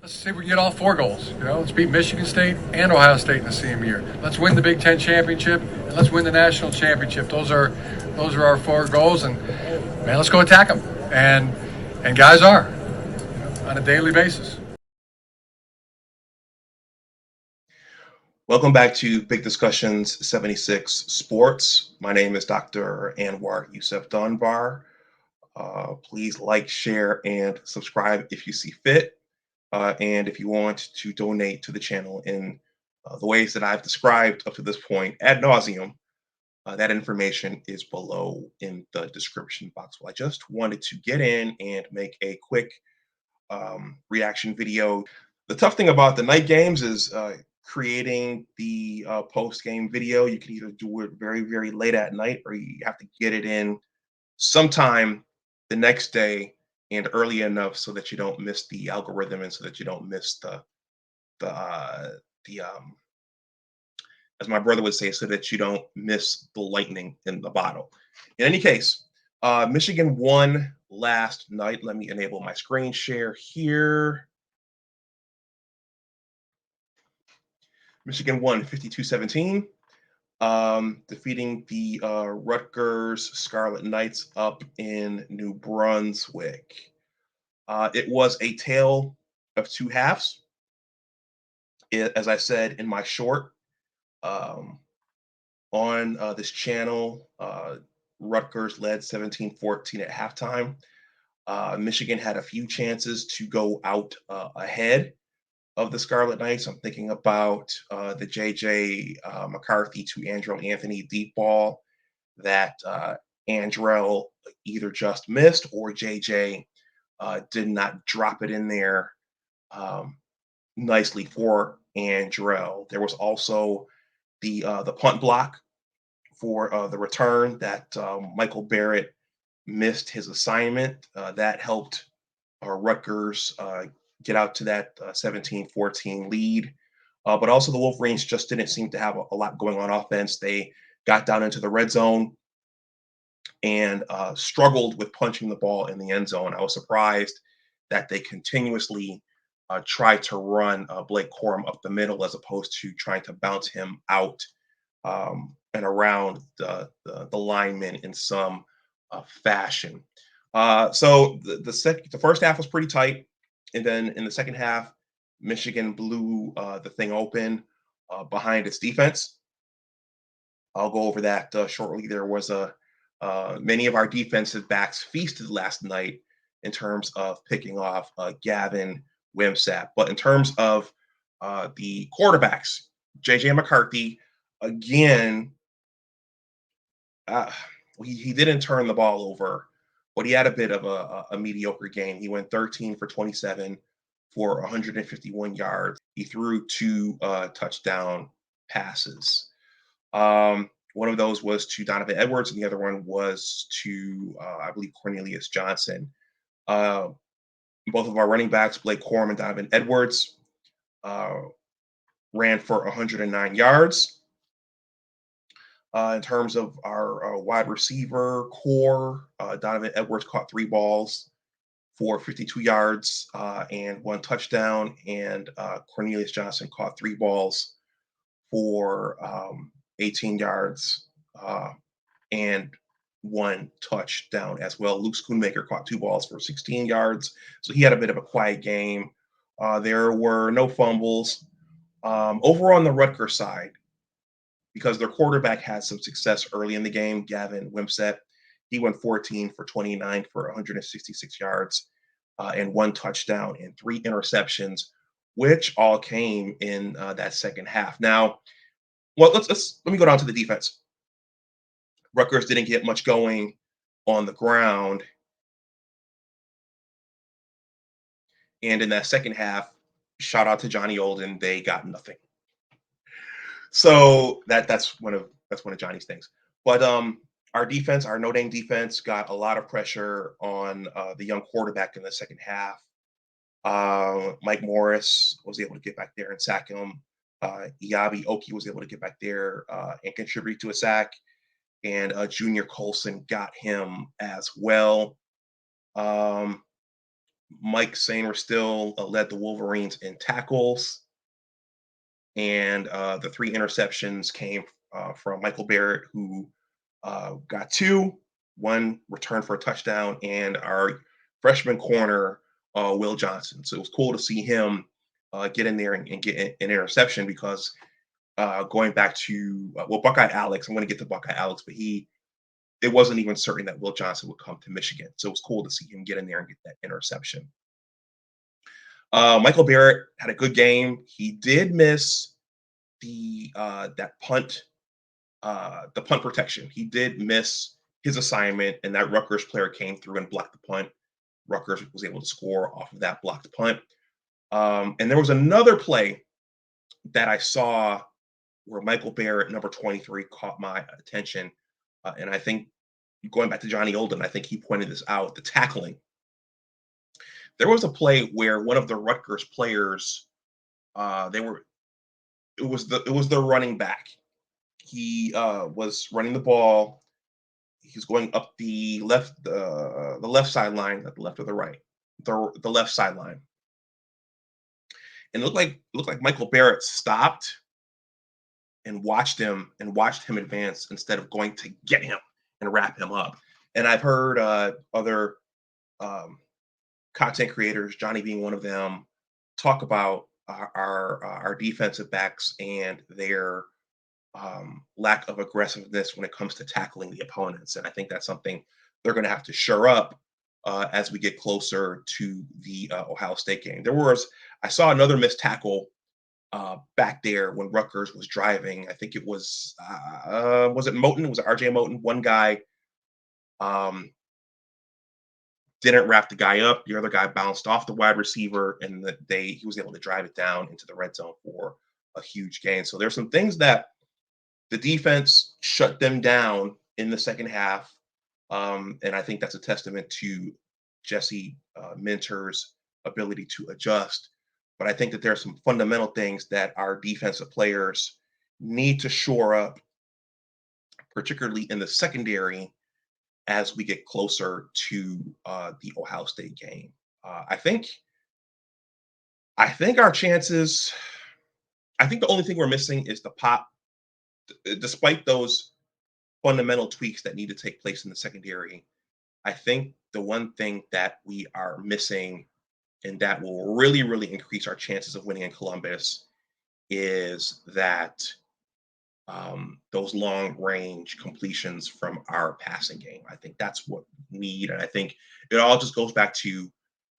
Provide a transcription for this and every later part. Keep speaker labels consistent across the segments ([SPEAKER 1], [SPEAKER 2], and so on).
[SPEAKER 1] Let's see if we can get all 4 goals. Let's beat Michigan State and Ohio State in the same year. Let's win the Big Ten championship and let's win the national championship. Those are our 4 goals, and man, let's go attack them. And guys are on a daily basis.
[SPEAKER 2] Welcome back to Big Discussions 76 Sports. My name is Dr. Anwar Youssef Dunbar. Please like, share, and subscribe if you see fit. And if you want to donate to the channel in the ways that I've described up to this point ad nauseum, that information is below in the description box. Well, I just wanted to get in and make a quick reaction video. The tough thing about the night games is creating the post game video. You can either do it very, very late at night, or you have to get it in sometime the next day and early enough so that you don't miss the algorithm and so that you don't miss the as my brother would say, so that you don't miss the lightning in the bottle. In any case, Michigan won last night. Let me enable my screen share here. Michigan won 52-17, defeating the Rutgers Scarlet Knights up in New Brunswick. It was a tale of two halves. As I said in my short on this channel, Rutgers led 17-14 at halftime. Michigan had a few chances to go out ahead of the Scarlet Knights. I'm thinking about the J.J. McCarthy to Andrell Anthony deep ball that Andrell either just missed or J.J. Did not drop it in there nicely for Andrell. There was also the punt block for the return that Michael Barrett missed his assignment. That helped Rutgers get out to that 17-14 lead. But also the Wolverines just didn't seem to have a lot going on offense. They got down into the red zone and struggled with punching the ball in the end zone. I was surprised that they continuously tried to run Blake Corum up the middle as opposed to trying to bounce him out and around the linemen in some fashion. So the first half was pretty tight. And then in the second half, Michigan blew the thing open behind its defense. I'll go over that shortly. There was many of our defensive backs feasted last night in terms of picking off Gavin Wimsatt. But in terms of the quarterbacks, J.J. McCarthy, again, he didn't turn the ball over, but he had a bit of a mediocre game. He went 13 for 27 for 151 yards. He threw 2 touchdown passes. One of those was to Donovan Edwards, and the other one was to, I believe, Cornelius Johnson. Both of our running backs, Blake Corum and Donovan Edwards, ran for 109 yards. In terms of our wide receiver core, Donovan Edwards caught 3 balls for 52 yards and 1 touchdown, and Cornelius Johnson caught 3 balls for 18 yards and 1 touchdown as well. Luke Schoonmaker caught 2 balls for 16 yards, so he had a bit of a quiet game. There were no fumbles. Over on the Rutgers side, because their quarterback had some success early in the game, Gavin Wimsatt, he went 14 for 29 for 166 yards and 1 touchdown and 3 interceptions, which all came in that second half. Now, well, let me go down to the defense. Rutgers didn't get much going on the ground, and in that second half, shout out to Johnny Olden, they got nothing. So that's one of Johnny's things. But our defense, our Notre Dame defense, got a lot of pressure on the young quarterback in the second half. Mike Morris was able to get back there and sack him. Iabi Oki was able to get back there and contribute to a sack. And Junior Colson got him as well. Mike Sainer still led the Wolverines in tackles, and the 3 interceptions came from Michael Barrett, who got 2, 1 return for a touchdown, and our freshman corner, Will Johnson. So it was cool to see him get in there and get an interception because going back to Buckeye Alex, I'm going to get to Buckeye Alex, but it wasn't even certain that Will Johnson would come to Michigan. So it was cool to see him get in there and get that interception. Michael Barrett had a good game. He did miss that punt, the punt protection. He did miss his assignment, and that Rutgers player came through and blocked the punt. Rutgers was able to score off of that blocked punt. And there was another play that I saw where Michael Barrett, number 23, caught my attention. And I think going back to Johnny Olden, I think he pointed this out, the tackling. There was a play where one of the Rutgers players, it was the running back. He was running the ball. He's going up the left sideline, at the left or the right, the left sideline, and it looked like Michael Barrett stopped and watched him advance instead of going to get him and wrap him up. And I've heard other um, content creators, Johnny being one of them, talk about our defensive backs and their lack of aggressiveness when it comes to tackling the opponents. And I think that's something they're going to have to shore up as we get closer to the Ohio State game. I saw another missed tackle back there when Rutgers was driving. I think it was it Moten? Was it RJ Moten? One guy um, didn't wrap the guy up. The other guy bounced off the wide receiver, and he was able to drive it down into the red zone for a huge gain. So there's some things that the defense shut them down in the second half, and I think that's a testament to Jesse Minter's ability to adjust. But I think that there are some fundamental things that our defensive players need to shore up, particularly in the secondary, as we get closer to the Ohio State game. I think our chances. I think the only thing we're missing is the pop. Despite those fundamental tweaks that need to take place in the secondary, I think the one thing that we are missing and that will really, really increase our chances of winning in Columbus is that those long range completions from our passing game. I think that's what we need. And I think it all just goes back to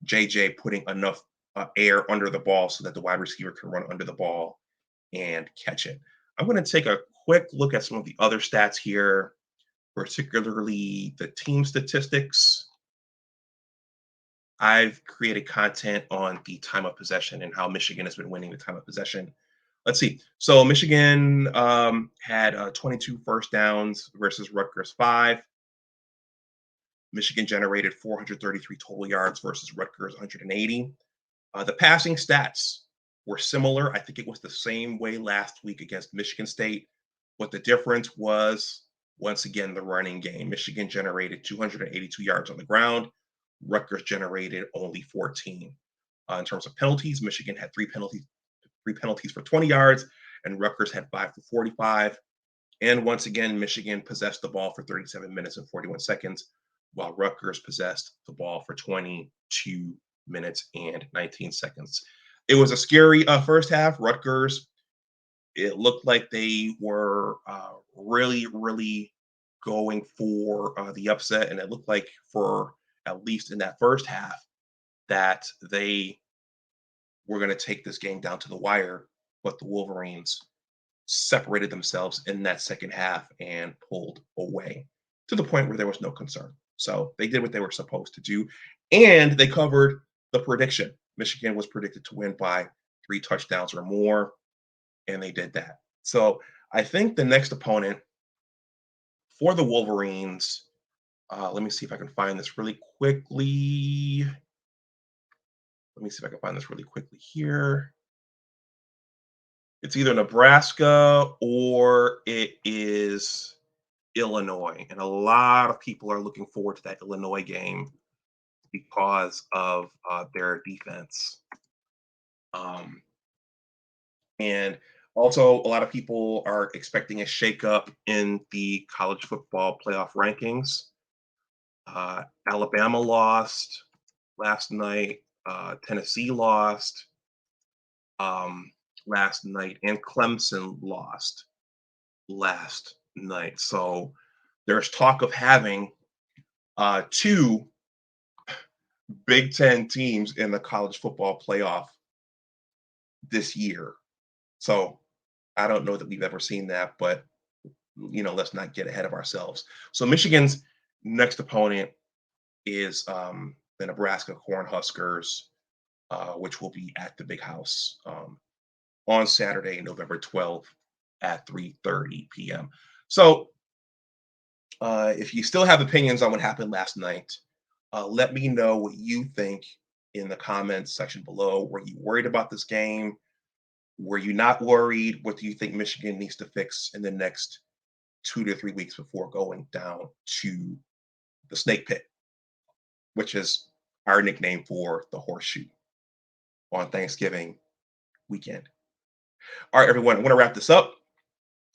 [SPEAKER 2] JJ putting enough air under the ball so that the wide receiver can run under the ball and catch it. I'm going to take a quick look at some of the other stats here, particularly the team statistics. I've created content on the time of possession and how Michigan has been winning the time of possession. Let's see. So Michigan had 22 first downs versus Rutgers 5. Michigan generated 433 total yards versus Rutgers 180. The passing stats were similar. I think it was the same way last week against Michigan State. What the difference was, once again, the running game. Michigan generated 282 yards on the ground. Rutgers generated only 14. In terms of penalties, Michigan had three penalties for 20 yards, and Rutgers had 5 for 45. And once again, Michigan possessed the ball for 37 minutes and 41 seconds, while Rutgers possessed the ball for 22 minutes and 19 seconds. It was a scary first half. Rutgers, it looked like they were really, really going for the upset, and it looked like for at least in that first half that they were going to take this game down to the wire, but the Wolverines separated themselves in that second half and pulled away to the point where there was no concern. So they did what they were supposed to do, and they covered the prediction. Michigan was predicted to win by 3 touchdowns or more, and they did that. So I think the next opponent for the Wolverines, let me see if I can find this really quickly. Here. It's either Nebraska or it is Illinois. And a lot of people are looking forward to that Illinois game. because of their defense. And also, a lot of people are expecting a shakeup in the college football playoff rankings. Alabama lost last night. Tennessee lost last night, and Clemson lost last night. So there's talk of having two Big Ten teams in the college football playoff this year. So I don't know that we've ever seen that, but let's not get ahead of ourselves. So Michigan's next opponent is the Nebraska Cornhuskers, which will be at the Big House on Saturday, November 12th at 3:30 p.m. So if you still have opinions on what happened last night, let me know what you think in the comments section below. Were you worried about this game? Were you not worried? What do you think Michigan needs to fix in the next 2 to 3 weeks before going down to the Snake Pit, which is our nickname for the horseshoe on Thanksgiving weekend? All right, everyone, I want to wrap this up.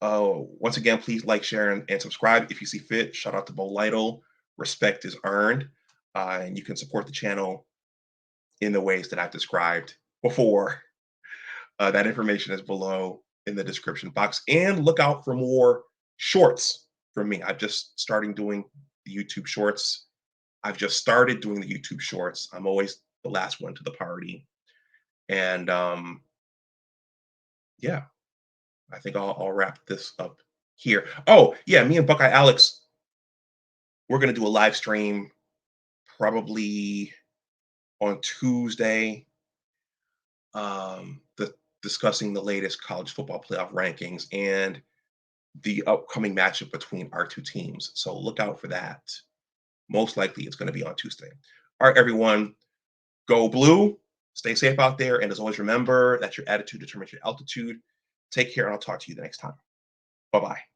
[SPEAKER 2] Once again, please like, share, and subscribe if you see fit. Shout out to Bo Lytle. Respect is earned. And you can support the channel in the ways that I've described before. That information is below in the description box. And look out for more shorts from me. I'm just starting doing the YouTube shorts. I'm always the last one to the party. And yeah, I think I'll wrap this up here. Oh, yeah, me and Buckeye Alex, we're going to do a live stream probably on Tuesday, discussing the latest college football playoff rankings and the upcoming matchup between our two teams. So look out for that. Most likely it's going to be on Tuesday. All right, everyone, go blue. Stay safe out there. And as always, remember that your attitude determines your altitude. Take care, and I'll talk to you the next time. Bye-bye.